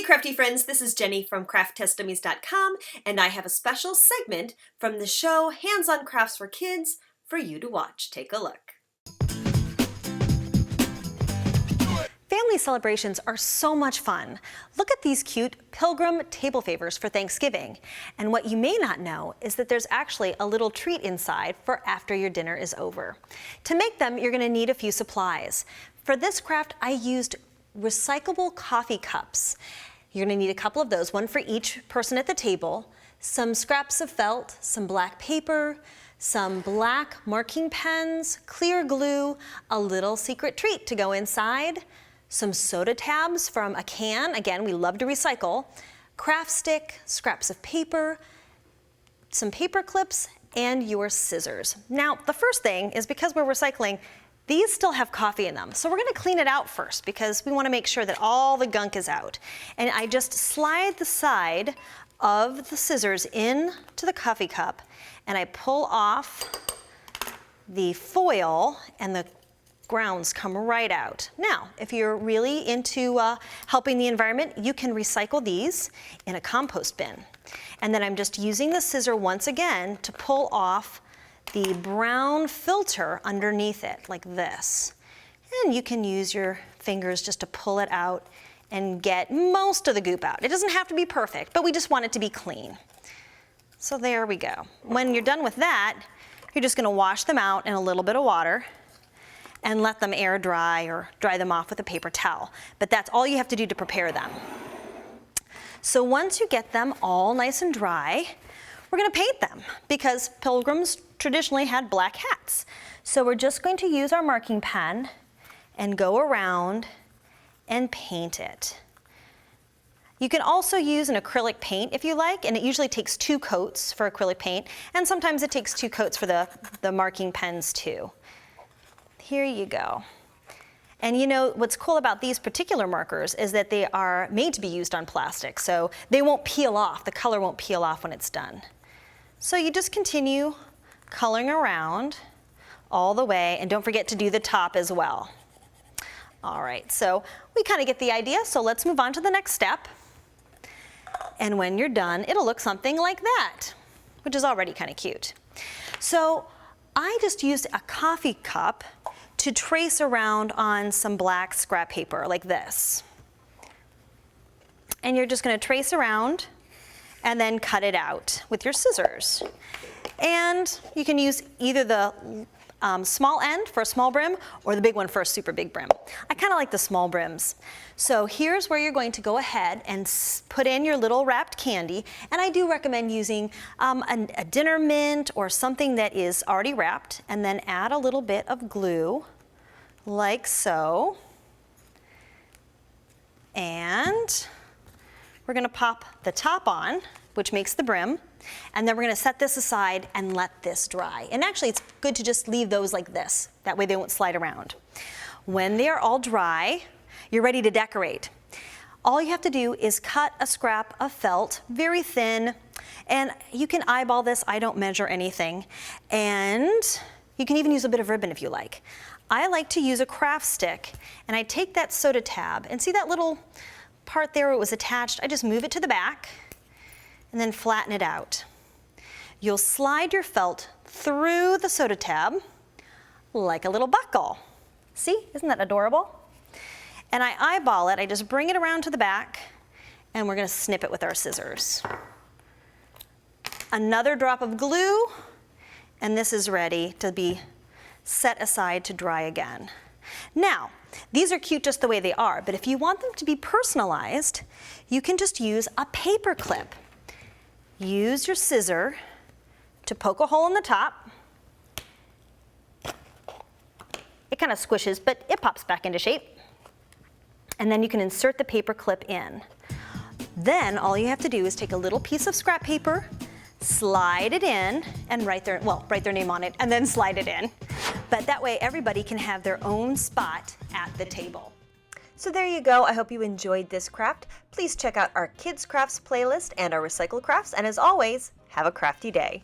Hey crafty friends, this is Jenny from crafttestdummies.com, and I have a special segment from the show Hands-on Crafts for Kids for you to watch. Take a look. Family celebrations are so much fun. Look at these cute Pilgrim table favors for Thanksgiving. And what you may not know is that there's actually a little treat inside for after your dinner is over. To make them, you're going to need a few supplies. For this craft, I used recyclable coffee cups. You're going to need a couple of those, one for each person at the table, some scraps of felt, some black paper, some black marking pens, clear glue, a little secret treat to go inside, some soda tabs from a can, again, we love to recycle, craft stick, scraps of paper, some paper clips, and your scissors. Now, the first thing is because we're recycling, these still have coffee in them. So we're gonna clean it out first because we wanna make sure that all the gunk is out. And I just slide the side of the scissors into the coffee cup and I pull off the foil and the grounds come right out. Now, if you're really into helping the environment, you can recycle these in a compost bin. And then I'm just using the scissor once again to pull off the brown filter underneath it, like this. And you can use your fingers just to pull it out and get most of the goop out. It doesn't have to be perfect, but we just want it to be clean. So there we go. When you're done with that, you're just gonna wash them out in a little bit of water and let them air dry or dry them off with a paper towel. But that's all you have to do to prepare them. So once you get them all nice and dry, we're gonna paint them because pilgrims traditionally had black hats. So we're just going to use our marking pen and go around and paint it. You can also use an acrylic paint if you like, and it usually takes 2 coats for acrylic paint, and sometimes it takes 2 coats for the marking pens too. Here you go. And you know, what's cool about these particular markers is that they are made to be used on plastic, so they won't peel off, the color won't peel off when it's done. So you just continue coloring around all the way, and don't forget to do the top as well. All right, so we kind of get the idea, so let's move on to the next step. And when you're done, it'll look something like that, which is already kind of cute. So I just used a coffee cup to trace around on some black scrap paper like this. And you're just going to trace around and then cut it out with your scissors. And you can use either the small end for a small brim or the big one for a super big brim. I kind of like the small brims. So here's where you're going to go ahead and put in your little wrapped candy. And I do recommend using a dinner mint or something that is already wrapped, and then add a little bit of glue like so. And we're going to pop the top on, which makes the brim. And then we're going to set this aside and let this dry. And actually, it's good to just leave those like this. That way they won't slide around. When they are all dry, you're ready to decorate. All you have to do is cut a scrap of felt, very thin, and you can eyeball this. I don't measure anything. And you can even use a bit of ribbon if you like. I like to use a craft stick, and I take that soda tab, and see that little part there where it was attached? I just move it to the back and then flatten it out. You'll slide your felt through the soda tab like a little buckle. See, isn't that adorable? And I eyeball it, I just bring it around to the back, and we're gonna snip it with our scissors. Another drop of glue, and this is ready to be set aside to dry again. Now, these are cute just the way they are, but if you want them to be personalized, you can just use a paper clip. Use your scissor to poke a hole in the top. It kind of squishes, but it pops back into shape. And then you can insert the paper clip in. Then all you have to do is take a little piece of scrap paper, slide it in, and write their name on it, and then slide it in. But that way everybody can have their own spot at the table. So there you go. I hope you enjoyed this craft. Please check out our Kids Crafts playlist and our Recycle Crafts. And as always, have a crafty day.